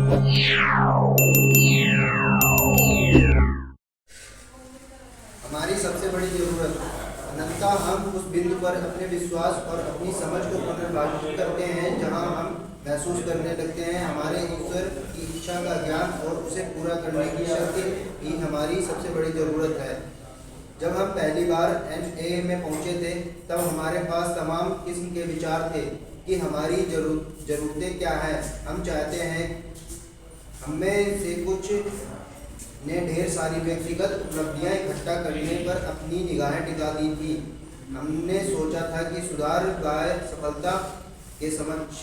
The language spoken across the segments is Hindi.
हमारी सबसे बड़ी जरूरत अनंतता। हम उस बिंदु पर अपने विश्वास और अपनी समझ को पुनर्भाषित करते हैं जहां हम महसूस करने लगते हैं हमारे ईश्वर की इच्छा का ज्ञान और उसे पूरा करने की शक्ति ही हमारी सबसे बड़ी जरूरत है। जब हम पहली बार NA में पहुंचे थे तब हमारे पास तमाम किस्म के विचार थे कि हमारी जरूरतें क्या हैं। हम चाहते हैं, हमें से कुछ ने ढेर सारी व्यक्तिगत उपलब्धियां इकट्ठा करने पर अपनी निगाहें टिका दी थी। हमने सोचा था कि सुधार गाय सफलता के समक्ष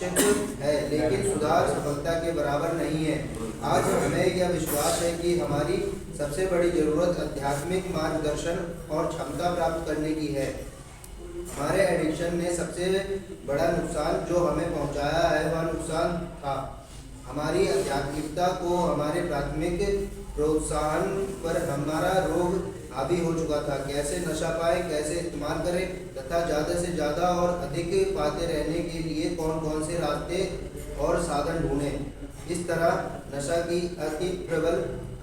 है, लेकिन सुधार सफलता के बराबर नहीं है। आज हमें यह विश्वास है कि हमारी सबसे बड़ी जरूरत आध्यात्मिक मार्गदर्शन और क्षमता प्राप्त करने की है। हमारे एडिक्शन ने सबसे बड़ा नुकसान जो हमें पहुंचाया है वह नुकसान था हमारी आध्यात्मिकता को हमारे प्राथमिक प्रोत्साहन पर हमारा रोग हावी हो चुका था। कैसे नशा पाए, कैसे इस्तेमाल करें तथा ज़्यादा से ज़्यादा और अधिक पाते रहने के लिए कौन कौन से रास्ते और साधन ढूंढें। इस तरह नशा की अति प्रबल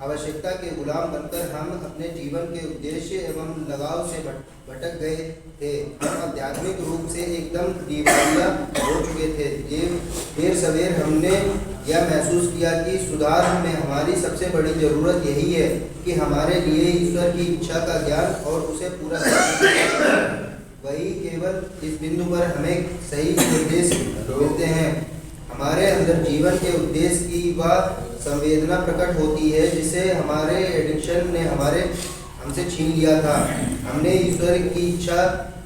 आवश्यकता के गुलाम बनकर हम अपने जीवन के उद्देश्य एवं लगाव से भटक गए थे। हम आध्यात्मिक रूप से एकदम दिवालिया हो चुके थे। देर सवेर हमने यह महसूस किया कि सुधार में हमारी सबसे बड़ी जरूरत यही है कि हमारे लिए ईश्वर की इच्छा का ज्ञान और उसे पूरा करना। वही केवल इस बिंदु पर हमें सही निर्देश मिलते हैं। हमारे अंदर जीवन के उद्देश्य की वह संवेदना प्रकट होती है जिसे हमारे एडिक्शन ने हमसे छीन लिया था। हमने ईश्वर की इच्छा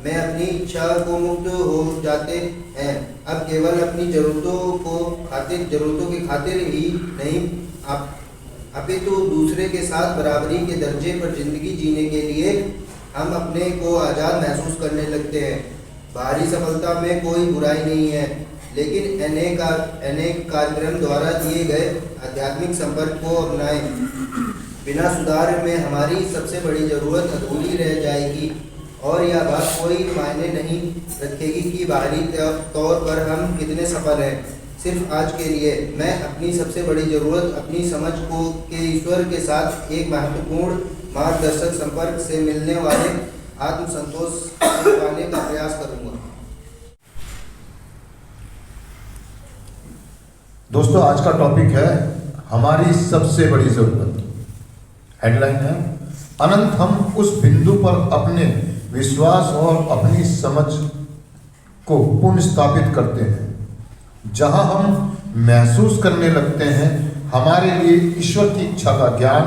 में अपनी इच्छा को मुक्त हो जाते हैं। अब केवल अपनी जरूरतों की खातिर ही नहीं, अपितु दूसरे के साथ बराबरी के दर्जे पर जिंदगी जीने के लिए हम अपने को आज़ाद महसूस करने लगते हैं। बाहरी सफलता में कोई बुराई नहीं है, लेकिन अनेक कार्यक्रम द्वारा दिए गए आध्यात्मिक संपर्क को अपनाएं। बिना सुधार में हमारी सबसे बड़ी जरूरत अधूरी रह जाएगी और यह बात कोई मायने नहीं रखेगी कि बाहरी तौर पर हम कितने सफल हैं। सिर्फ आज के लिए मैं अपनी सबसे बड़ी जरूरत अपनी समझ को के ईश्वर के साथ एक महत्वपूर्ण मार्गदर्शक संपर्क से मिलने वाले आत्मसंतोष पाने का प्रयास करूंगा। दोस्तों, आज का टॉपिक है हमारी सबसे बड़ी जरूरत। हेडलाइन है अनंत हम उस बिंदु पर अपने विश्वास और अपनी समझ को पुनः स्थापित करते हैं जहां हम महसूस करने लगते हैं हमारे लिए ईश्वर की इच्छा का ज्ञान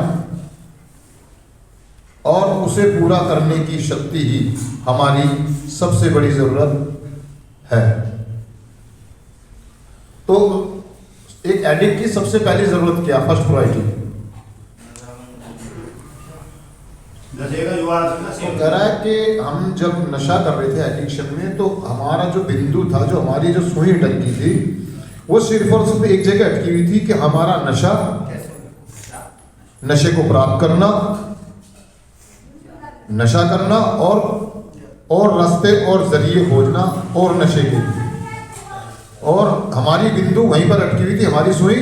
और उसे पूरा करने की शक्ति ही हमारी सबसे बड़ी जरूरत है। तो एक एडिक्ट की सबसे पहली जरूरत क्या? फर्स्ट प्रायोरिटी तो कह रहा है कि हम जब नशा कर रहे थे एडिक्शन में, तो हमारा जो बिंदु था, जो हमारी जो सुई अटकी थी, वो सिर्फ और सिर्फ एक जगह अटकी हुई थी कि हमारा नशे को प्राप्त करना, नशा करना और रास्ते और जरिए खोजना और नशे के, और हमारी बिंदु वहीं पर अटकी हुई थी, हमारी सुई।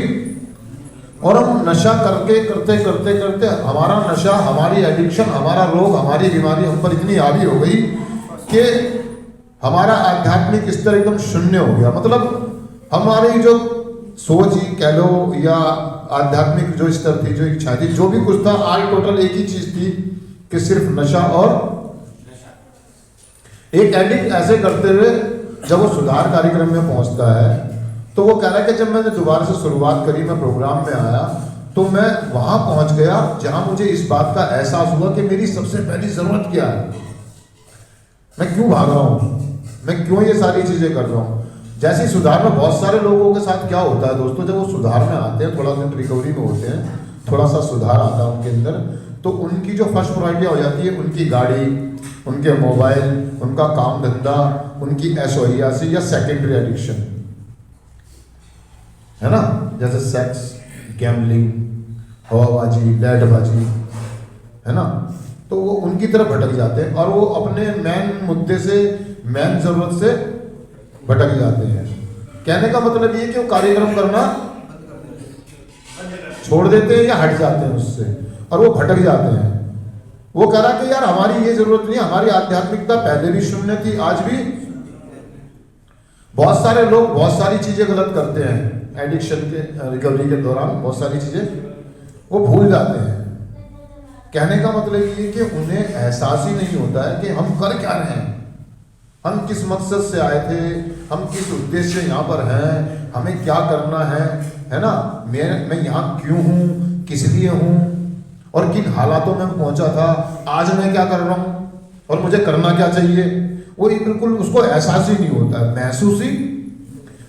और हम नशा करते हमारा नशा, हमारी एडिक्शन, हमारा रोग, हमारी बीमारी हम पर इतनी हावी हो गई कि हमारा आध्यात्मिक स्तर एकदम शून्य हो गया। मतलब हमारी जो सोच ही कह लो या आध्यात्मिक जो स्तर थी, जो इच्छा थी, जो भी कुछ था, आज टोटल एक ही चीज थी कि सिर्फ नशा। और एक एडिक्ट ऐसे करते हुए जब वो सुधार कार्यक्रम में पहुंचता है तो वो कह रहा है कि जब मैंने दोबारा से शुरुआत करी, मैं प्रोग्राम में आया, तो मैं वहां पहुंच गया जहां मुझे इस बात का एहसास हुआ कि मेरी सबसे पहली जरूरत क्या है, मैं क्यों भाग रहा हूं, मैं क्यों ये सारी चीजें कर रहा हूं। जैसे सुधार में बहुत सारे लोगों के साथ क्या होता है दोस्तों, जब वो सुधार में आते हैं, थोड़ा दिन रिकवरी में होते हैं, थोड़ा सा सुधार आता है उनके अंदर, तो उनकी जो फर्स्ट प्रायोरिटी हो जाती है उनकी गाड़ी, उनके मोबाइल, उनका काम धंधा, उनकी ऐशोरियासी या सेकेंडरी एडिक्शन, है ना, जैसे सेक्स, गैम्बलिंग, हवाबाजी, लैंडबाजी, है ना। तो वो उनकी तरफ भटक जाते हैं और वो अपने मेन मुद्दे से, मेन जरूरत से भटक जाते हैं। कहने का मतलब ये कि वो कार्यक्रम करना छोड़ देते हैं या हट जाते हैं उससे, और वो भटक जाते हैं। वो कह रहा कि यार हमारी ये जरूरत नहीं, हमारी आध्यात्मिकता पहले भी शून्य थी, आज भी। बहुत सारे लोग बहुत सारी चीजें गलत करते हैं एडिक्शन के रिकवरी के दौरान, बहुत सारी चीजें वो भूल जाते हैं। कहने का मतलब ये कि उन्हें एहसास ही नहीं होता है कि हम कर क्या रहे हैं, हम किस मकसद से आए थे, हम किस उद्देश्य से यहाँ पर हैं, हमें क्या करना है ना, मैं यहाँ क्यों हूँ, किस लिए हूँ, और किन हालातों में पहुंचा था, आज मैं क्या कर रहा हूँ और मुझे करना क्या चाहिए। वो ये बिल्कुल उसको एहसास ही नहीं होता है, महसूस ही।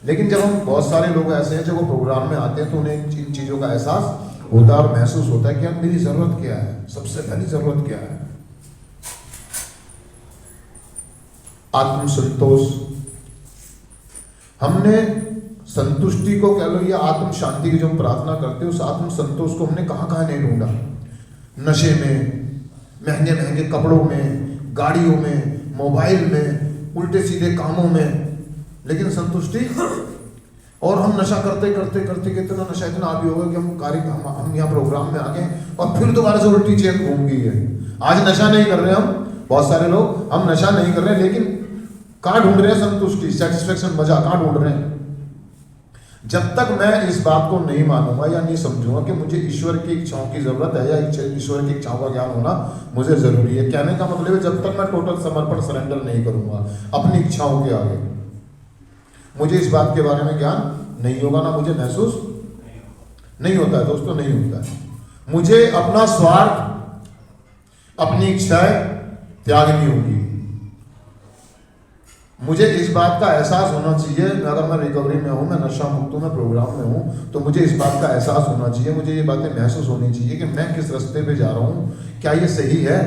लेकिन जब हम, बहुत सारे लोग ऐसे हैं जब वो प्रोग्राम में आते हैं तो उन्हें इन चीज़ों का एहसास होता है और महसूस होता है कि अब मेरी ज़रूरत क्या है, सबसे पहली ज़रूरत क्या है। आत्म संतोष। हमने संतुष्टि को कह लो या आत्म शांति की जो हम प्रार्थना करते हैं, उस आत्म संतोष को हमने कहाँ कहाँ नहीं ढूंढा। नशे में, महंगे महंगे कपड़ों में, गाड़ियों में, मोबाइल में, उल्टे सीधे कामों में। लेकिन संतुष्टि, और हम नशा करते करते करते कितना नशा इतना आदी हो गया कि हम यहाँ प्रोग्राम में आ गए और फिर दोबारा से उल्टी चेन घूम गई है। आज नशा नहीं कर रहे हम, बहुत सारे लोग, हम नशा नहीं कर रहे, लेकिन कहाँ ढूंढ रहे हैं संतुष्टि, सेटिस्फेक्शन, मजा कहाँ ढूंढ रहे हैं। जब तक मैं इस बात को नहीं मानूंगा या नहीं समझूंगा कि मुझे ईश्वर की इच्छाओं की जरूरत है या ईश्वर की इच्छाओं का ज्ञान होना मुझे जरूरी है, कहने का मतलब है जब तक मैं टोटल समर्पण, सरेंडर नहीं करूंगा अपनी इच्छाओं के आगे, मुझे इस बात के बारे में ज्ञान नहीं होगा, ना मुझे महसूस नहीं होता है दोस्तों, नहीं होता है। मुझे अपना स्वार्थ, अपनी इच्छाएं त्यागनी होगी। मुझे इस बात का एहसास होना चाहिए, अगर मैं रिकवरी में हूँ, मैं नशा मुक्त हूँ, मैं प्रोग्राम में हूँ, तो मुझे इस बात का एहसास होना चाहिए, मुझे ये बातें महसूस होनी चाहिए कि मैं किस रास्ते पे जा रहा हूँ, क्या ये सही है,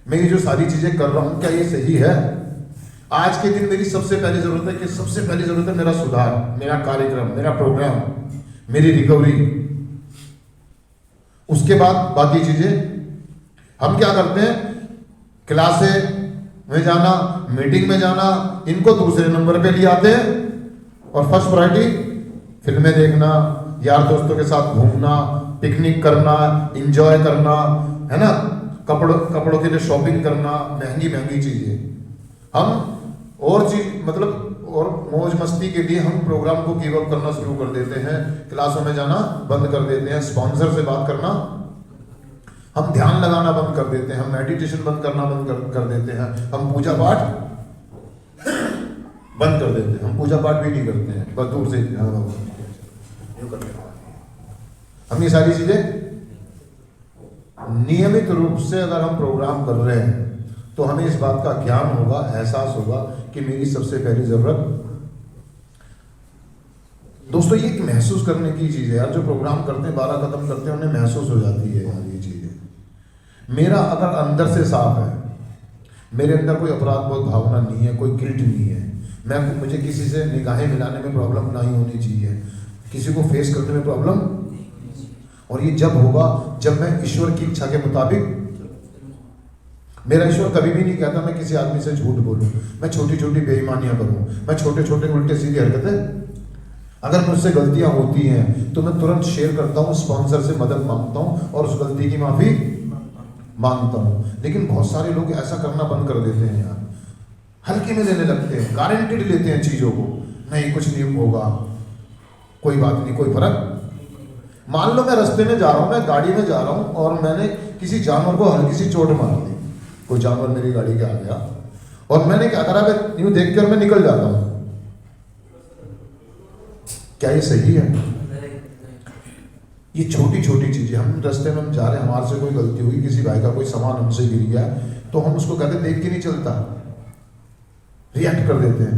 मैं ये जो सारी चीज़ें कर रहा हूँ क्या ये सही है। आज के दिन मेरी सबसे पहली ज़रूरत है कि सबसे पहली ज़रूरत है मेरा सुधार, मेरा कार्यक्रम, मेरा प्रोग्राम, मेरी रिकवरी। उसके बाद बाकी चीज़ें हम क्या करते हैं, क्लासे में जाना, मीटिंग में जाना, इनको दूसरे नंबर पे ले आते हैं और फर्स्ट प्रायोरिटी फिल्में देखना, यार दोस्तों के साथ घूमना, पिकनिक करना, एंजॉय करना, है ना, कपड़ों के लिए शॉपिंग करना, महंगी महंगी चीज़ें। हम और चीज मतलब और मौज मस्ती के लिए हम प्रोग्राम को गिव अप करना शुरू कर देते हैं, क्लासों में जाना बंद कर देते हैं, स्पॉन्सर से बात करना, हम ध्यान लगाना बंद कर देते हैं, हम मेडिटेशन बंद करना बंद कर देते हैं, हम पूजा पाठ बंद कर देते हैं, हम पूजा पाठ भी नहीं करते हैं, बस दूर से हम ये सारी चीजें नियमित रूप से अगर हम प्रोग्राम कर रहे हैं तो हमें इस बात का ज्ञान होगा, एहसास होगा कि मेरी सबसे पहली जरूरत। दोस्तों ये महसूस करने की चीज है यार, जो प्रोग्राम करते हैं 12 कदम करते हैं उन्हें महसूस हो जाती है यार ये चीजें। मेरा अगर अंदर से साफ है, मेरे अंदर कोई अपराध बोध भावना नहीं है, कोई गिल्ट नहीं है, मुझे किसी से निगाहें मिलाने में प्रॉब्लम नहीं होनी चाहिए, किसी को फेस करने में प्रॉब्लम, और ये जब होगा जब मैं ईश्वर की इच्छा के मुताबिक, मेरा ईश्वर कभी भी नहीं कहता मैं किसी आदमी से झूठ बोलूं, मैं छोटी छोटी बेईमानियां करूं, मैं छोटे छोटे उल्टे सीधी हरकतें, अगर मुझसे गलतियां होती हैं तो मैं तुरंत शेयर करता हूं, स्पॉन्सर से मदद मांगता हूं और उस गलती की माफी मांगता हूं। लेकिन बहुत सारे लोग ऐसा करना बंद कर देते हैं यार, हल्के में लेने लगते हैं, गारंटेड लेते हैं चीजों को, नहीं कुछ नहीं होगा, कोई बात नहीं, कोई फर्क। मान लो मैं रास्ते में जा रहा हूं, मैं गाड़ी में जा रहा हूं और मैंने किसी जानवर को हल्की सी चोट मार दी, कोई जानवर मेरी गाड़ी के आ गया और मैंने क्या करा, मैं यूं देख कर मैं निकल जाता हूं, क्या ये सही है? ये छोटी छोटी चीजें, हम रास्ते में हम जा रहे हैं, हमारे से कोई गलती हुई, किसी भाई का कोई सामान हमसे गिर गया तो हम उसको कहते देख के नहीं चलता, रिएक्ट कर देते हैं।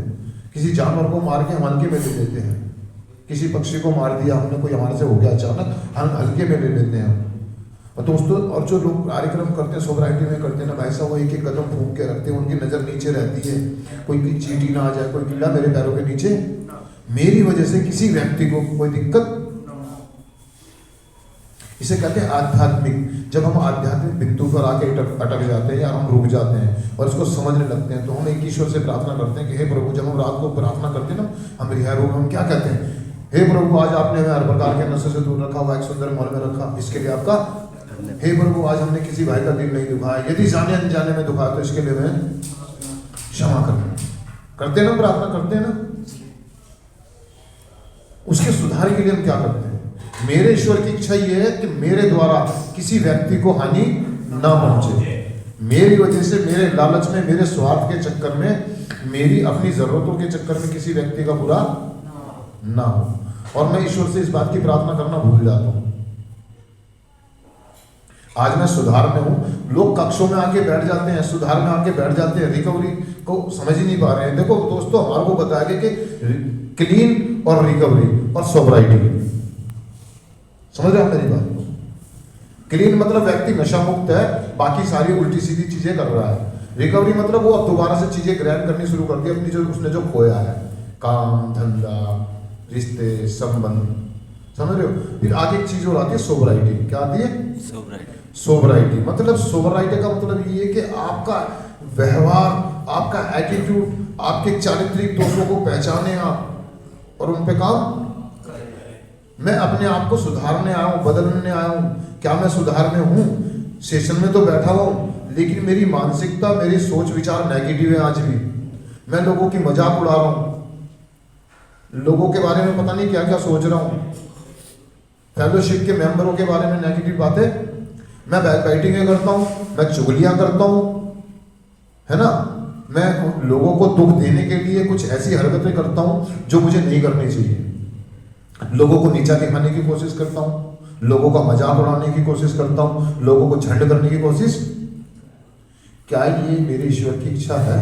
किसी जानवर को मार के हम हल्के में ले लेते हैं, किसी पक्षी को मार दिया हमने, कोई हमारे से हो गया अचानक, हम हल्के में ले लेते हैं। और दोस्तों, और जो लोग कार्यक्रम करते हैं, सोब्राइटी में करते हैं ना भाई साहब, वो एक एक कदम फूंक के रखते हैं, उनकी नज़र नीचे रहती है, कोई चींटी ना आ जाए, कोई कीड़ा मेरे पैरों के नीचे, मेरी वजह से किसी व्यक्ति को कोई दिक्कत। इसे कहते हैं आध्यात्मिक। जब हम आध्यात्मिक बिंदु पर आके अटक जाते हैं या हम रुक जाते हैं और इसको समझने लगते हैं, तो हम एक ईश्वर से प्रार्थना करते हैं कि हे प्रभु, जब हम रात को प्रार्थना करते हैं ना, हम रिहा रूप हम क्या कहते हैं, हे प्रभु आज आपने हमें हर प्रकार के नशे से दूर रखा हुआ, एक सुंदर महल में रखा, इसके लिए आपका। हे प्रभु आज हमने किसी भाई का दिल नहीं दुखाया, यदि जाने अनजाने में दुखाया तो इसके लिए मैं क्षमा करते ना, प्रार्थना करते हैं ना। उसके सुधार के लिए हम क्या करते हैं? मेरे ईश्वर की इच्छा ये है कि मेरे द्वारा किसी व्यक्ति को हानि ना पहुंचे, मेरी वजह से, मेरे लालच में, मेरे स्वार्थ के चक्कर में, मेरी अपनी जरूरतों के चक्कर में किसी व्यक्ति का बुरा ना हो। और मैं ईश्वर से इस बात की प्रार्थना करना भूल जाता हूं। आज मैं सुधार में हूं, लोग कक्षों में आके बैठ जाते हैं, सुधार में आके बैठ जाते हैं, रिकवरी को समझ ही नहीं पा रहे हैं। देखो दोस्तों, हमारे को बताया गया कि क्लीन और रिकवरी और सोबराइटी, समझ रहे हो मेरी बात? क्लीन मतलब व्यक्ति नशा मुक्त है, बाकी सारी उल्टी सीधी चीजें कर रहा है। रिकवरी मतलब वो अब दोबारा से चीजें ग्रहण करनी शुरू कर दी, अपनी जो उसने जो खोया है, काम धंधा, रिश्ते, संबंध, समझ रहे हो? फिर आगे एक चीज और आती है सोबराइटी। क्या आती है? सोबराइटी मतलब, सोबराइटी का मतलब ये है कि आपका व्यवहार, आपका एटीट्यूड, आपके चारित्रिक दोषों को पहचाने आप और उन पे काम। मैं अपने आप को सुधारने आया हूं, बदलने आया हूं। क्या मैं सुधार में हूं? सेशन में तो बैठा हुआ हूं, लेकिन मेरी मानसिकता, मेरी सोच विचार नेगेटिव है आज भी। मैं लोगों की मजाक उड़ा रहा हूं, लोगों के बारे में पता नहीं क्या क्या सोच रहा हूं, फेलोशिप के मेंबरों के बारे में नेगेटिव बातें, मैं बैकबाइटिंग करता हूं, मैं चुगलियां करता हूं, है ना। मैं लोगों को दुख देने के लिए कुछ ऐसी हरकतें करता हूं जो मुझे नहीं करनी चाहिए। लोगों को नीचा दिखाने की कोशिश करता हूं, लोगों का मजाक उड़ाने की कोशिश करता हूं, लोगों को झंड करने की कोशिश। क्या ये मेरे ईश्वर की इच्छा है?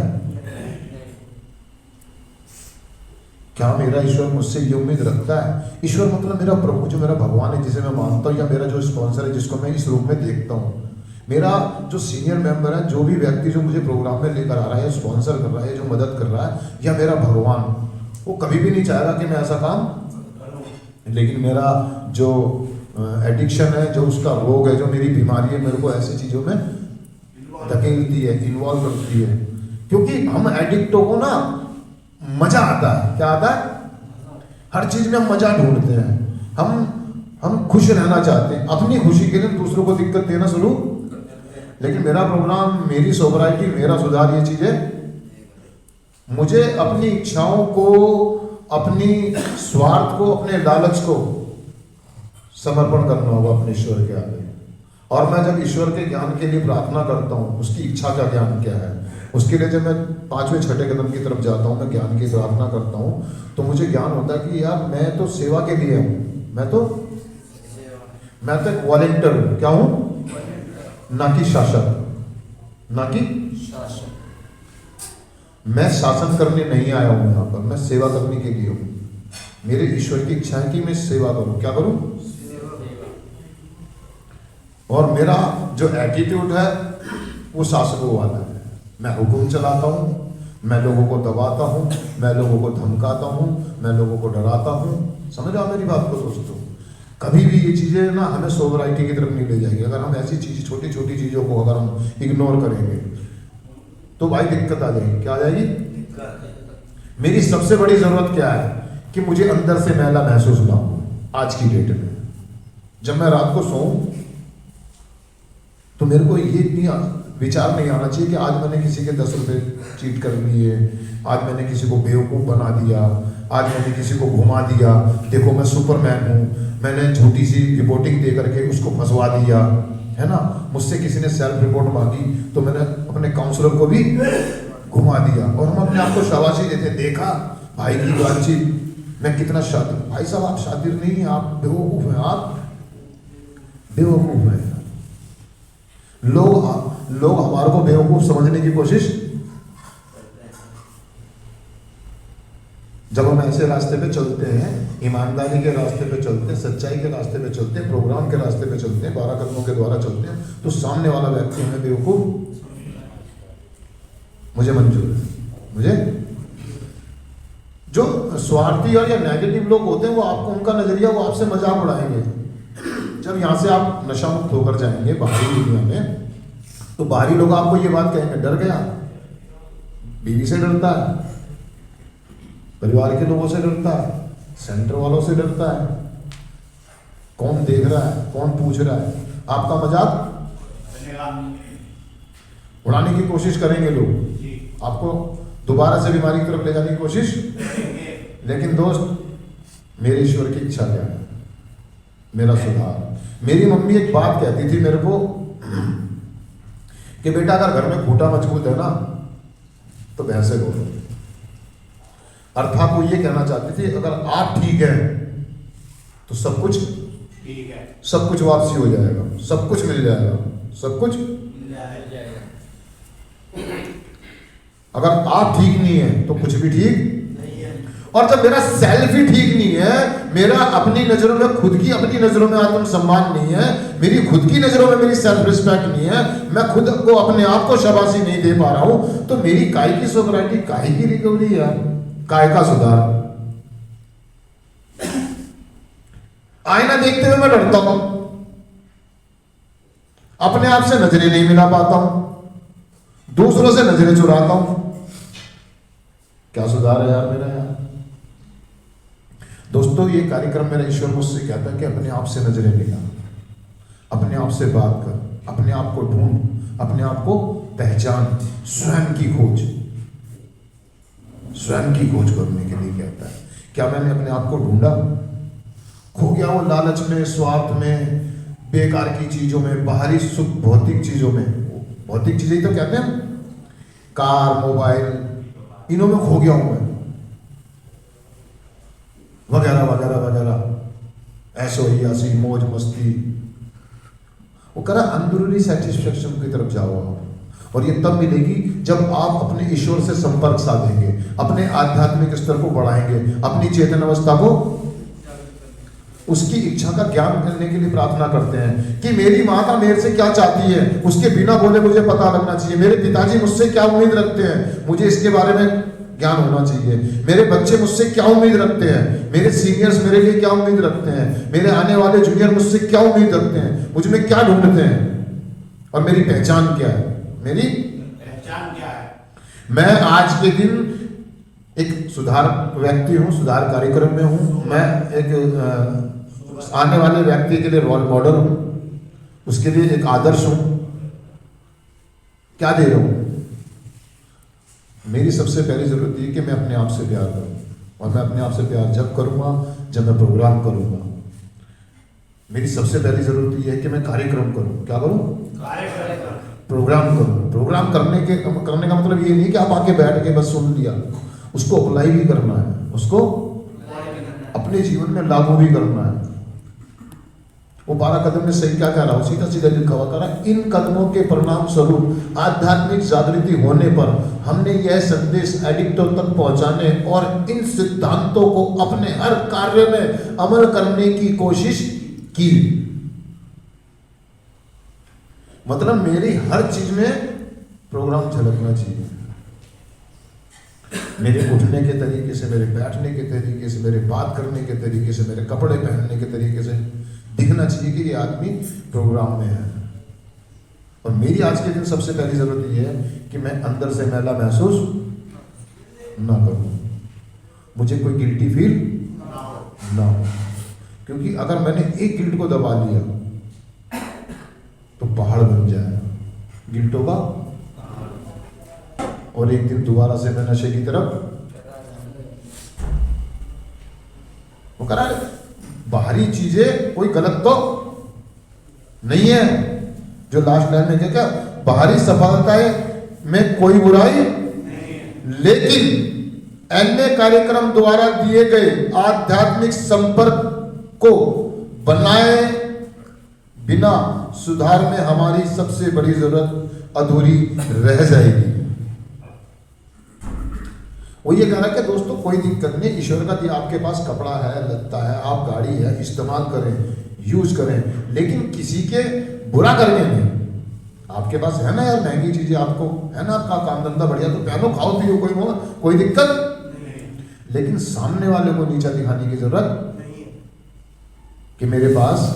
क्या मेरा ईश्वर मुझसे ये उम्मीद रखता है? ईश्वर मतलब मेरा प्रभु, जो मेरा भगवान है, जिसे मैं मानता हूँ, या मेरा जो स्पॉन्सर है, जिसको मैं इस रूप में देखता हूँ, मेरा जो सीनियर मेंबर है, जो भी व्यक्ति जो मुझे प्रोग्राम में लेकर आ रहा है, स्पॉन्सर कर रहा है, जो मदद कर रहा है, या मेरा भगवान, वो कभी भी नहीं चाहेगा कि मैं ऐसा काम। लेकिन मेरा जो एडिक्शन है, जो उसका रोग है, जो मेरी बीमारी है, मेरे को ऐसी चीज़ों में धकेलती है, इन्वॉल्व करती है। क्योंकि हम एडिक्टों को ना मजा आता है। क्या आता है? हर चीज में हम मजा ढूंढते हैं। हम खुश रहना चाहते हैं, अपनी खुशी के लिए दूसरों को दिक्कत देना शुरू। लेकिन मेरा प्रोग्राम, मेरी सोबराइटी, मेरा सुधार, ये चीजें मुझे अपनी इच्छाओं को, अपनी स्वार्थ को, अपने लालच को समर्पण करना होगा अपने ईश्वर के आगे। और मैं जब ईश्वर के ज्ञान के लिए प्रार्थना करता हूँ, उसकी इच्छा का ज्ञान क्या है, उसके लिए जब मैं 5वें 6ठे कदम की तरफ जाता हूँ, मैं ज्ञान की प्रार्थना करता हूँ, तो मुझे ज्ञान होता है कि यार मैं तो सेवा के लिए हूँ, मैं तो एक वॉलंटियर हूँ। क्या हूँ? ना कि शासक, ना कि मैं शासन करने नहीं आया हूँ यहाँ पर, मैं सेवा करने के लिए हूँ। मेरे ईश्वर की इच्छा है कि मैं सेवा करूँ। क्या करूँ? और मेरा जो एटीट्यूड है वो शासकों वाला है। मैं हुक्म चलाता हूँ, मैं लोगों को दबाता हूँ, मैं लोगों को धमकाता हूँ, मैं लोगों को डराता हूँ। समझ रहे हो मेरी बात को दोस्तों? कभी भी ये चीज़ें ना हमें सोबराइटी की तरफ नहीं ले जाएगी। अगर हम ऐसी चीज़, छोटी छोटी चीज़ों को अगर हम इग्नोर करेंगे तो भाई दिक्कत आ जाएगी। क्या आ जाएगी? मेरी सबसे बड़ी ज़रूरत क्या है कि मुझे अंदर से मैला महसूस ना हो। आज की डेट में जब मैं रात को सोऊं तो मेरे को ये विचार नहीं आना चाहिए कि आज मैंने किसी के 10 रुपये चीट कर लिए, आज मैंने किसी को बेवकूफ़ बना दिया, आज मैंने किसी को घुमा दिया, देखो मैं सुपरमैन हूँ, मैंने झूठी सी रिपोर्टिंग दे करके उसको फंसवा दिया, है ना। मुझसे किसी ने सेल्फ रिपोर्ट मांगी तो मैंने अपने काउंसलर को भी घुमा दिया। और हम अपने आप को शाबाशी देते, देखा भाई की बातचीत, मैं कितना शातिर। भाई साहब आप शातिर नहीं हैं, आप बेवकूफ़ हैं, आप बेवकूफ़ हैं। लोग हमारे को बेवकूफ समझने की कोशिश, जब हम ऐसे रास्ते पे चलते हैं, ईमानदारी के रास्ते पे चलते हैं, सच्चाई के रास्ते पे चलते हैं, प्रोग्राम के रास्ते पे चलते हैं, 12 कदमों के द्वारा चलते हैं, तो सामने वाला व्यक्ति हमें बेवकूफ, मुझे मंजूर है। मुझे जो स्वार्थी और या नेगेटिव लोग होते हैं, वो आपको, उनका नजरिया, वो आपसे मजाक उड़ाएंगे। जब यहाँ से आप नशा मुक्त होकर जाएंगे बाहरी दुनिया में, तो बाहरी लोग आपको ये बात कहेंगे, डर गया, बीवी से डरता है, परिवार के लोगों से डरता है, सेंटर वालों से डरता है। कौन देख रहा है, कौन पूछ रहा है, आपका मजाक उड़ाने की कोशिश करेंगे लोग, आपको दोबारा से बीमारी की तरफ ले जाने की कोशिश। लेकिन दोस्त, मेरे ईश्वर की इच्छा क्या है? मेरा सुधार। मेरी मम्मी एक बात कहती थी मेरे को कि बेटा अगर घर में खूंटा मजबूत है ना तो भैंसे बोलो। अर्थात वो ये कहना चाहती थी अगर आप ठीक है तो सब कुछ ठीक है, सब कुछ वापसी हो जाएगा, सब कुछ मिल जाएगा, सब कुछ मिल जाएगा। अगर आप ठीक नहीं है तो कुछ भी ठीक नहीं है। और जब मेरा सेल्फ ही ठीक नहीं है, मेरा अपनी नजरों में, खुद की अपनी नजरों में आत्मसम्मान नहीं है, मेरी खुद की नजरों में मेरी सेल्फ रिस्पेक्ट नहीं है, मैं खुद को, अपने आप को शाबाशी नहीं दे पा रहा हूं, तो मेरी काय की सोबराइटी, काय की रिकवरी है, काय का सुधार। आईना देखते हुए मैं डरता हूं, अपने आप से नजरें नहीं मिला पाता हूं, दूसरों से नजरें चुराता हूं। क्या सुधार है यार मेरा? यार दोस्तों, ये कार्यक्रम मेरा ईश्वर मुझसे कहता है कि अपने आप से नजरें मिला, अपने आप से बात कर, अपने आप को ढूंढ, अपने आप को पहचान, स्वयं की खोज, स्वयं की खोज करने के लिए कहता है। क्या मैंने अपने आप को ढूंढा? खो गया वो लालच में, स्वार्थ में, बेकार की चीजों में, बाहरी सुख, भौतिक चीजों में। भौतिक चीजें तो कहते हैं, कार, मोबाइल, इनों में खो गया हूं मैं, वगैरह वगैरह वगैरह, ऐसो यासी, मौज मस्ती। वो कह रहा अंदरूनी सेटिस्फेक्शन की तरफ जाओ आप, और ये तब मिलेगी जब आप अपने ईश्वर से संपर्क साधेंगे, अपने आध्यात्मिक स्तर को बढ़ाएंगे, अपनी चेतन अवस्था को, उसकी इच्छा का ज्ञान करने के लिए प्रार्थना करते हैं कि मेरी माता मेरे से क्या चाहती है, उसके बिना बोले मुझे पता लगना चाहिए। मेरे पिताजी मुझसे क्या उम्मीद रखते हैं, मुझे इसके बारे में ज्ञान होना चाहिए। मेरे बच्चे मुझसे क्या उम्मीद रखते हैं, मेरे सीनियर्स मेरे लिए क्या उम्मीद रखते हैं, मेरे आने वाले जूनियर मुझसे क्या उम्मीद रखते हैं, मुझ में क्या ढूंढते हैं, और मेरी पहचान क्या है, मेरी पहचान क्या है। मैं आज के दिन एक सुधार व्यक्ति हूँ, सुधार कार्यक्रम में हूँ। मैं एक आने वाले व्यक्ति के लिए रोल मॉडल हूँ, उसके लिए एक आदर्श हूँ। क्या दे रहा हूँ? मेरी सबसे पहली जरूरत ये कि मैं अपने आप से प्यार करूँ, और मैं अपने आप से प्यार जब करूँगा जब मैं प्रोग्राम करूँगा। मेरी सबसे पहली जरूरत ये है कि मैं कार्यक्रम करूँ। क्या करूँ? प्रोग्राम करूँ। प्रोग्राम करने का मतलब ये नहीं कि आप आके बैठ के बस सुन लिया, उसको अप्लाई भी करना है, उसको अपने जीवन में लागू भी करना है। वो 12 कदम में सही क्या कह रहा हूं, सीधा सीधा लिखा हुआ, कह रहा इन कदमों के परिणाम स्वरूप आध्यात्मिक जागृति होने पर हमने यह संदेश एडिक्टों तक पहुंचाने और इन सिद्धांतों को अपने हर कार्य में अमल करने की कोशिश की। मतलब मेरी हर चीज में प्रोग्राम झलकना चाहिए, मेरे उठने के तरीके से, मेरे बैठने के तरीके से, मेरे बात करने के तरीके से, मेरे कपड़े पहनने के तरीके से दिखना चाहिए कि ये आदमी प्रोग्राम में है। और मेरी आज के दिन सबसे पहली जरूरत ये है कि मैं अंदर से मैला महसूस ना करूं, मुझे कोई गिल्टी फील ना हो। क्योंकि अगर मैंने एक गिल्ट को दबा लिया तो पहाड़ बन जाएगा गिल्टों का, और एक दिन दोबारा से मैं नशे की तरफ। वो कह रहा है बाहरी चीजें कोई गलत तो नहीं है, जो लास्ट लाइन में क्या, बाहरी सफलताएं में कोई बुराई नहीं, लेकिन अन्य कार्यक्रम द्वारा दिए गए आध्यात्मिक संपर्क को बनाए बिना सुधार में हमारी सबसे बड़ी जरूरत अधूरी रह जाएगी। वो ये कह रहा है कि दोस्तों कोई दिक्कत नहीं, ईश्वर का दिया आपके पास कपड़ा है, लत्ता है, आप गाड़ी है, इस्तेमाल करें, यूज करें, लेकिन किसी के बुरा करने में। आपके पास है ना यार महंगी चीजें, आपको है ना, आपका काम धंधा बढ़िया, तो पहनो, खाओ पियो, कोई दिक्कत नहीं, लेकिन सामने वाले को नीचा दिखाने की जरूरत नहीं कि मेरे पास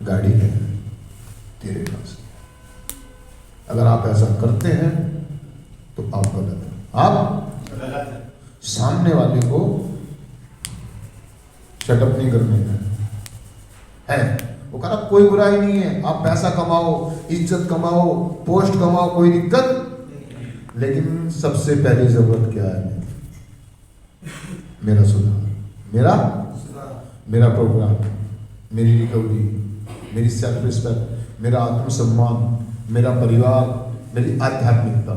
गाड़ी है, तेरे पास। अगर आप ऐसा करते हैं तो आप गलत हैं, आप सामने वाले को शटअप नहीं करने है। वो कहा कोई बुराई नहीं है, आप पैसा कमाओ, इज्जत कमाओ, पोस्ट कमाओ, कोई दिक्कत, लेकिन सबसे पहली जरूरत क्या है? मेरा सुधार, मेरा प्रोग्राम, मेरी रिकवरी, मेरी सेल्फ रिस्पेक्ट, मेरा आत्मसम्मान, मेरा परिवार, मेरी आध्यात्मिकता।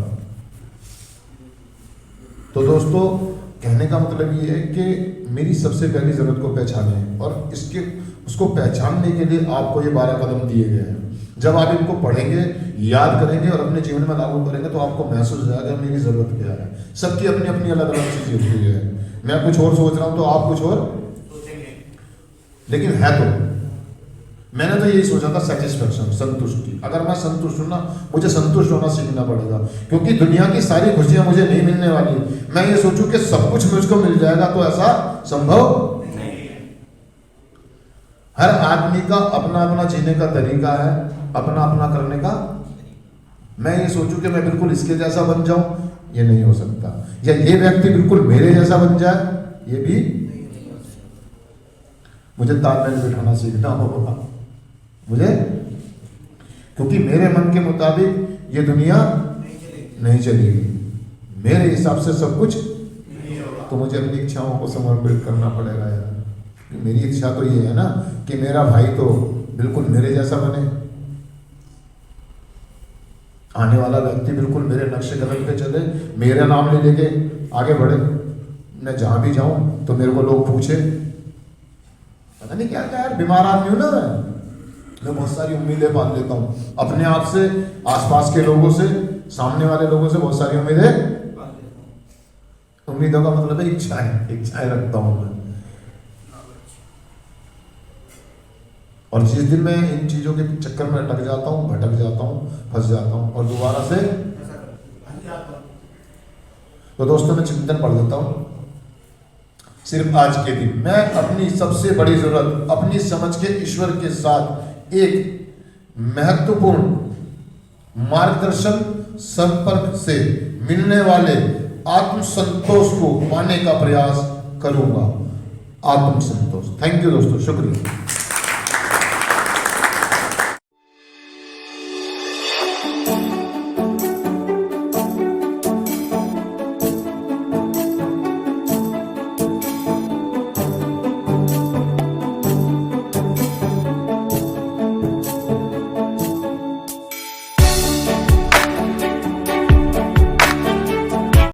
तो दोस्तों कहने का मतलब ये है कि मेरी सबसे पहली जरूरत को पहचानें, और उसको पहचानने के लिए आपको ये 12 कदम दिए गए हैं। जब आप इनको पढ़ेंगे, याद करेंगे और अपने जीवन में लागू करेंगे तो आपको महसूस हो जाएगा मेरी जरूरत क्या है। सबकी अपनी अपनी अलग अलग चीजें होती है। मैं कुछ और सोच रहा हूँ तो आप कुछ और सोचेंगे, लेकिन है तो मैंने तो यही सोचा था सेटिस्फेक्शन, संतुष्टि। अगर मैं संतुष्ट हूं ना, मुझे संतुष्ट होना सीखना पड़ेगा, क्योंकि दुनिया की सारी खुशियां मुझे नहीं मिलने वाली। मैं ये सोचूं कि सब कुछ मुझको मिल जाएगा तो ऐसा संभव नहीं है। हर आदमी का अपना अपना जीने का तरीका है, अपना अपना करने का। मैं ये सोचूं कि मैं बिल्कुल इसके जैसा बन जाऊं, ये नहीं हो सकता। या ये व्यक्ति बिल्कुल मेरे जैसा बन जाए, ये भी मुझे तालमेल बिठाना सीखना होगा मुझे, क्योंकि मेरे मन के मुताबिक ये दुनिया नहीं चलेगी, मेरे हिसाब से सब कुछ नहीं होगा। तो मुझे अपनी इच्छाओं को समर्पित करना पड़ेगा यार। मेरी इच्छा तो ये है ना कि मेरा भाई तो बिल्कुल मेरे जैसा बने, आने वाला व्यक्ति बिल्कुल मेरे नक्शे कदम पे चले, मेरा नाम ले लेके आगे बढ़े। मैं जहां भी जाऊं तो मेरे को लोग पूछे, पता नहीं क्या क्या यार, बीमार आदमी हूं ना मैं बहुत सारी उम्मीदें पाल लेता हूँ अपने आप से, आसपास के लोगों से, सामने वाले लोगों से बहुत सारी उम्मीदें। उम्मीदों का मतलब है इच्छाएं रखता हूं मैं। और जिस दिन मैं इन चीजों के चक्कर में अटक जाता हूँ, भटक जाता हूँ, फंस जाता हूँ और दोबारा से, तो दोस्तों मैं चिंतन पढ़ देता हूँ सिर्फ आज के दिन। मैं अपनी सबसे बड़ी जरूरत अपनी समझ के ईश्वर के साथ एक महत्वपूर्ण मार्गदर्शन संपर्क से मिलने वाले आत्मसंतोष को पाने का प्रयास करूंगा। आत्मसंतोष। थैंक यू दोस्तों, शुक्रिया।